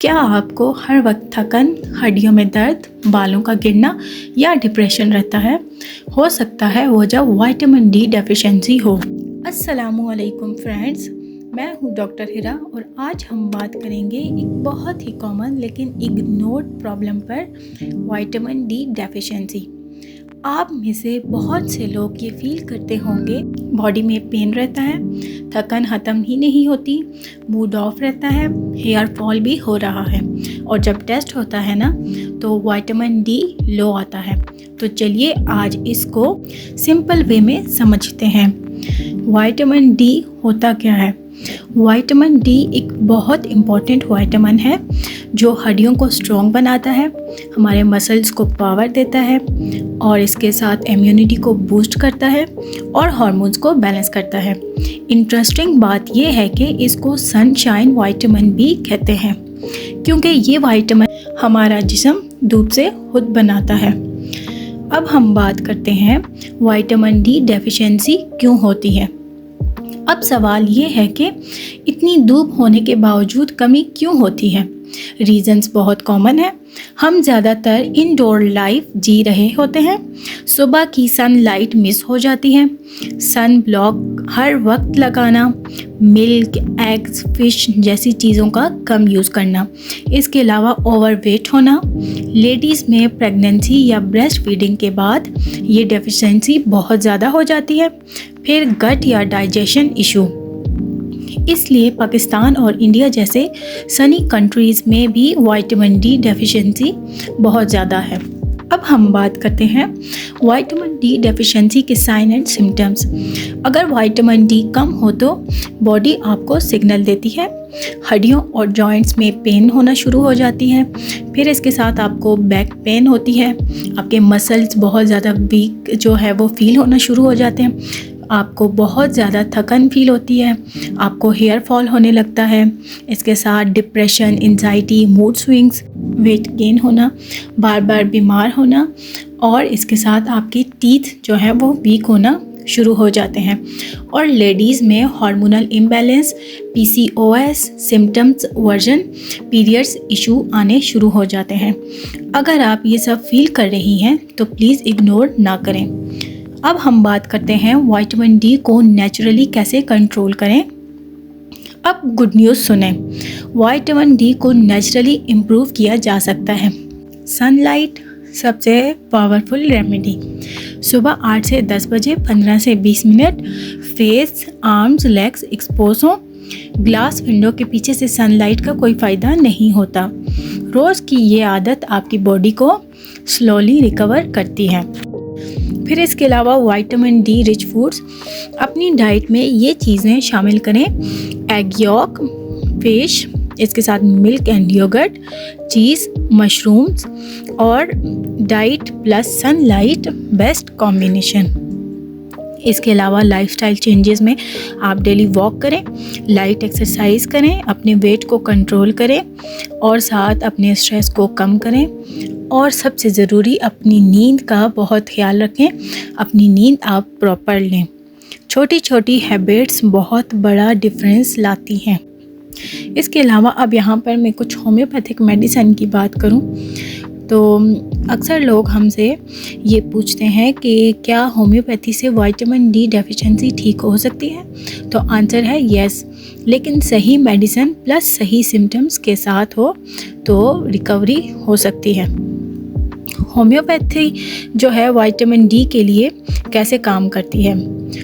क्या आपको हर वक्त थकन, हड्डियों में दर्द, बालों का गिरना या डिप्रेशन रहता है? हो सकता है वो जब विटामिन डी डेफिशिएंसी हो। अस्सलामुअलैकुम फ्रेंड्स, मैं हूँ डॉक्टर हिरा और आज हम बात करेंगे एक बहुत ही कॉमन लेकिन इग्नोर्ड प्रॉब्लम पर, विटामिन डी डेफिशिएंसी। आप में से बहुत से लोग ये फील करते होंगे बॉडी में पेन रहता है, थकन ख़त्म ही नहीं होती, मूड ऑफ रहता है, हेयर फॉल भी हो रहा है और जब टेस्ट होता है ना तो विटामिन डी लो आता है। तो चलिए आज इसको सिंपल वे में समझते हैं। विटामिन डी होता क्या है? विटामिन डी एक बहुत इम्पॉर्टेंट विटामिन है जो हड्डियों को स्ट्रॉन्ग बनाता है, हमारे मसल्स को पावर देता है और इसके साथ इम्यूनिटी को बूस्ट करता है और हार्मोन्स को बैलेंस करता है। इंटरेस्टिंग बात यह है कि इसको सनशाइन विटामिन भी कहते हैं क्योंकि ये विटामिन हमारा जिस्म धूप से खुद बनाता है। अब हम बात करते हैं विटामिन डी डेफिशिएंसी क्यों होती है। अब सवाल ये है कि इतनी धूप होने के बावजूद कमी क्यों होती है? रीजंस बहुत कॉमन है। हम ज़्यादातर इंडोर लाइफ जी रहे होते हैं, सुबह की सनलाइट मिस हो जाती है, सन ब्लॉक हर वक्त लगाना, मिल्क, एग्स, फिश जैसी चीज़ों का कम यूज़ करना, इसके अलावा ओवरवेट होना, लेडीज़ में प्रेगनेंसी या ब्रेस्ट फीडिंग के बाद ये डेफिशिएंसी बहुत ज़्यादा हो जाती है, फिर गट या डाइजेशन इशू। इसलिए पाकिस्तान और इंडिया जैसे सनी कंट्रीज़ में भी विटामिन डी डेफिशिएंसी बहुत ज़्यादा है। अब हम बात करते हैं विटामिन डी डेफिशिएंसी के साइन एंड सिम्टम्स। अगर विटामिन डी कम हो तो बॉडी आपको सिग्नल देती है, हड्डियों और जॉइंट्स में पेन होना शुरू हो जाती है, फिर इसके साथ आपको बैक पेन होती है, आपके मसल्स बहुत ज़्यादा वीक जो है वो फील होना शुरू हो जाते हैं, आपको बहुत ज़्यादा थकन फील होती है, आपको हेयर फॉल होने लगता है, इसके साथ depression, anxiety, mood swings, weight gain होना, बार बार बीमार होना और इसके साथ आपकी टीथ जो है वो वीक होना शुरू हो जाते हैं। और लेडीज़ में hormonal imbalance, PCOS symptoms version, periods issue आने शुरू हो जाते हैं। अगर आप ये सब फील कर रही हैं तो प्लीज़ इग्नोर ना करें। अब हम बात करते हैं विटामिन डी को नेचुरली कैसे कंट्रोल करें। अब गुड न्यूज़ सुने, विटामिन डी को नेचुरली इम्प्रूव किया जा सकता है। सनलाइट सबसे पावरफुल रेमेडी। सुबह 8 से 10 बजे 15 से 20 minute face, arms, legs expose हों। ग्लास विंडो के पीछे से सनलाइट का कोई फ़ायदा नहीं होता। रोज़ की ये आदत आपकी बॉडी को स्लोली रिकवर करती है। फिर इसके अलावा विटामिन डी रिच फूड्स अपनी डाइट में ये चीज़ें शामिल करें। एग यॉक, फिश, इसके साथ milk and yoghurt, cheese, mushrooms और diet plus sunlight best combination. इसके अलावा लाइफस्टाइल चेंजेस में आप डेली वॉक करें, लाइट एक्सरसाइज करें, अपने वेट को कंट्रोल करें और साथ अपने स्ट्रेस को कम करें और सबसे ज़रूरी अपनी नींद का बहुत ख्याल रखें। अपनी नींद आप प्रॉपर लें। छोटी छोटी हैबिट्स बहुत बड़ा डिफरेंस लाती हैं। इसके अलावा अब यहाँ पर मैं कुछ होम्योपैथिक मेडिसिन की बात करूँ तो अक्सर लोग हमसे ये पूछते हैं कि क्या होम्योपैथी से विटामिन डी डेफिशिएंसी ठीक हो सकती है? तो आंसर है यस, लेकिन सही मेडिसिन प्लस सही सिम्टम्स के साथ हो तो रिकवरी हो सकती है। होम्योपैथी जो है विटामिन डी के लिए कैसे काम करती है?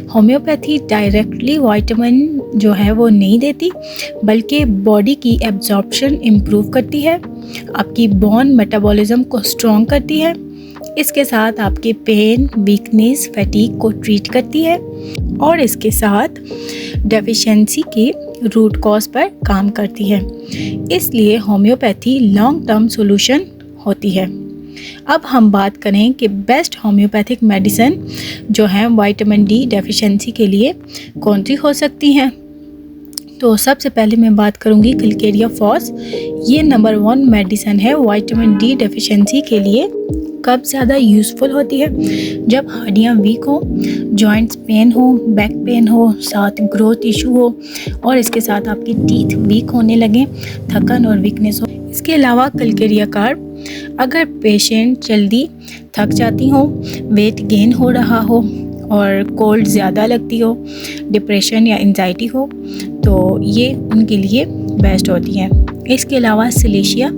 होम्योपैथी डायरेक्टली विटामिन जो है वो नहीं देती, बल्कि बॉडी की एब्जॉर्प्शन इम्प्रूव करती है, आपकी बोन मेटाबॉलिज्म को स्ट्रॉन्ग करती है, इसके साथ आपके पेन, वीकनेस, फैटीग को ट्रीट करती है और इसके साथ डेफिशिएंसी के रूट कॉज पर काम करती है। इसलिए होम्योपैथी लॉन्ग टर्म सॉल्यूशन होती है। अब हम बात करें कि बेस्ट होम्योपैथिक मेडिसिन जो है विटामिन डी डेफिशिएंसी के लिए कौन सी हो सकती हैं। तो सबसे पहले मैं बात करूंगी क्लिकेरिया फॉस। ये नंबर 1 मेडिसिन है विटामिन डी डेफिशिएंसी के लिए। कब ज़्यादा यूज़फुल होती है? जब हड्डियाँ वीक हो, जॉइंट्स पेन हो, बैक पेन हो, साथ ग्रोथ इशू हो और इसके साथ आपकी टीथ वीक होने लगे, थकन और वीकनेस हो। इसके अलावा कलकेरिया कार्ब, अगर पेशेंट जल्दी थक जाती हो, वेट गेन हो रहा हो और कोल्ड ज़्यादा लगती हो, डिप्रेशन या एंजाइटी हो, तो ये उनके लिए बेस्ट होती है। इसके अलावा सिलेशिया,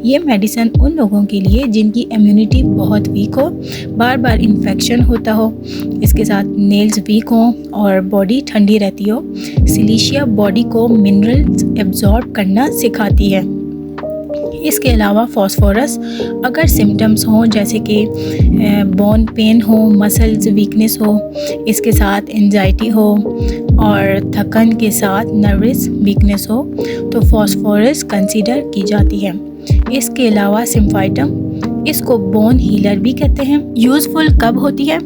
ये मेडिसिन उन लोगों के लिए जिनकी इम्यूनिटी बहुत वीक हो, बार बार इन्फेक्शन होता हो, इसके साथ नेल्स वीक हो और बॉडी ठंडी रहती हो। सिलेशिया बॉडी को मिनरल्स एब्जॉर्ब करना सिखाती है। इसके अलावा फास्फोरस, अगर सिम्टम्स हों जैसे कि बोन पेन हो, मसल्स वीकनेस हो, इसके साथ एंजाइटी हो और थकन के साथ नर्वस वीकनेस हो, तो फास्फोरस कंसीडर की जाती है। इसके अलावा सिम्फाइटम, इसको बोन हीलर भी कहते हैं। यूज़फुल कब होती है?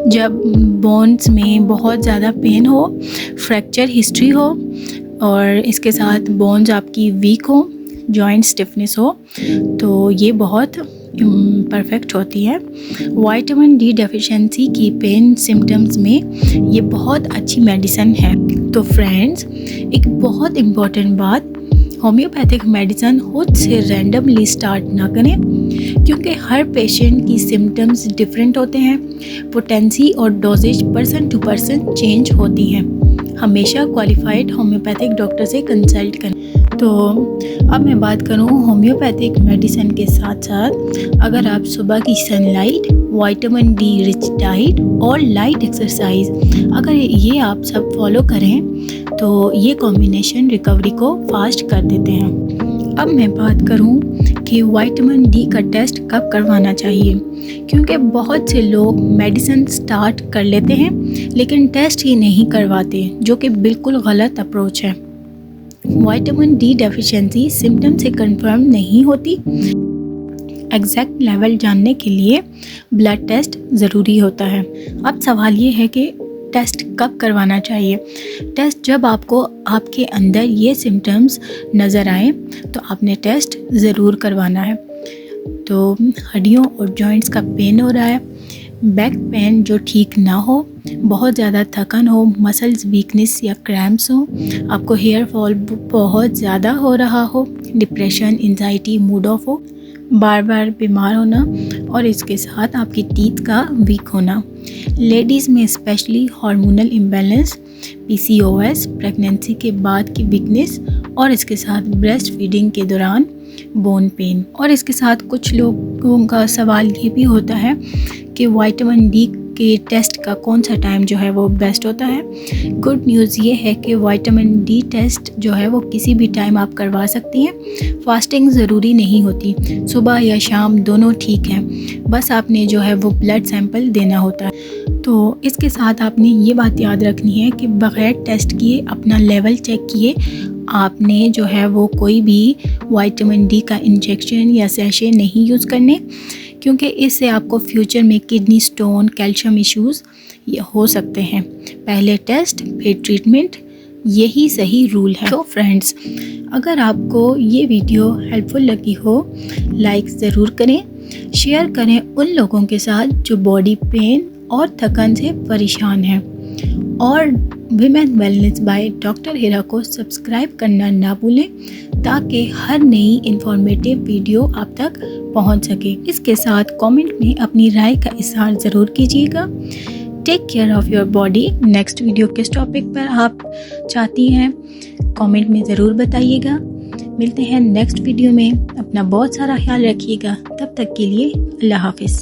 जब बोन्स में बहुत ज़्यादा पेन हो, फ्रैक्चर हिस्ट्री हो और इसके साथ बोन्स आपकी वीक हो, जॉइंट स्टिफनेस हो, तो ये बहुत परफेक्ट होती है। विटामिन डी डेफिशिएंसी की पेन सिम्टम्स में ये बहुत अच्छी मेडिसिन है। तो फ्रेंड्स, एक बहुत इम्पॉर्टेंट बात, होम्योपैथिक मेडिसिन खुद से रैंडमली स्टार्ट ना करें, क्योंकि हर पेशेंट की सिम्टम्स डिफरेंट होते हैं। पोटेंसी और doses person to person change होती हैं। हमेशा क्वालिफाइड होम्योपैथिक डॉक्टर से कंसल्ट करें। तो अब मैं बात करूँ होम्योपैथिक मेडिसिन के साथ साथ, अगर आप सुबह की sunlight, vitamin D rich diet और लाइट एक्सरसाइज, अगर ये आप सब फॉलो करें तो ये कॉम्बिनेशन रिकवरी को फास्ट कर देते हैं। अब मैं बात करूँ कि विटामिन डी का टेस्ट कब करवाना चाहिए, क्योंकि बहुत से लोग मेडिसिन स्टार्ट कर लेते हैं लेकिन टेस्ट ही नहीं करवाते, जो कि बिल्कुल गलत अप्रोच है। विटामिन डी डेफिशिएंसी सिम्टम से कंफर्म नहीं होती। एग्जैक्ट लेवल जानने के लिए ब्लड टेस्ट ज़रूरी होता है। अब सवाल ये है कि टेस्ट कब करवाना चाहिए। टेस्ट जब आपको आपके अंदर ये सिम्टम्स नज़र आए तो आपने टेस्ट ज़रूर करवाना है। तो हड्डियों और जॉइंट्स का पेन हो रहा है, बैक पेन जो ठीक ना हो, बहुत ज़्यादा थकन हो, मसल्स वीकनेस या क्रैम्प्स हो, आपको हेयर फॉल बहुत ज़्यादा हो रहा हो, डिप्रेशन, एंजाइटी, मूड ऑफ हो, बार बार बीमार होना और इसके साथ आपकी टीथ का वीक होना, लेडीज़ में specially hormonal imbalance, PCOS, pregnancy के बाद की वीकनेस और इसके साथ ब्रेस्ट फीडिंग के दौरान बोन पेन। और इसके साथ कुछ लोगों का सवाल ये भी होता है कि विटामिन डी के टेस्ट का कौन सा टाइम जो है वो बेस्ट होता है। गुड न्यूज़ ये है कि विटामिन डी टेस्ट जो है वो किसी भी टाइम आप करवा सकती हैं। फास्टिंग ज़रूरी नहीं होती, सुबह या शाम दोनों ठीक हैं, बस आपने जो है वो ब्लड सैंपल देना होता है। तो इसके साथ आपने ये बात याद रखनी है कि बग़ैर टेस्ट किए, अपना लेवल चेक किए, आपने जो है वो कोई भी विटामिन डी का इंजेक्शन या सैशे नहीं यूज़ करने, क्योंकि इससे आपको फ्यूचर में किडनी स्टोन, कैल्शियम इश्यूज़ ये हो सकते हैं। पहले टेस्ट फिर ट्रीटमेंट, यही सही रूल है। तो फ्रेंड्स, अगर आपको ये वीडियो हेल्पफुल लगी हो, लाइक ज़रूर करें, शेयर करें उन लोगों के साथ जो बॉडी पेन और थकान से परेशान हैं, और विमेन वेलनेस बाय डॉक्टर हिरा को सब्सक्राइब करना ना भूलें, ताकि हर नई इंफॉर्मेटिव वीडियो आप तक पहुंच सके। इसके साथ कमेंट में अपनी राय का इज़हार ज़रूर कीजिएगा। Take care of your body. Next video किस टॉपिक पर आप चाहती हैं, कमेंट में ज़रूर बताइएगा। मिलते हैं नेक्स्ट वीडियो में। अपना बहुत सारा ख्याल रखिएगा। तब तक के लिए अल्लाह हाफिज़।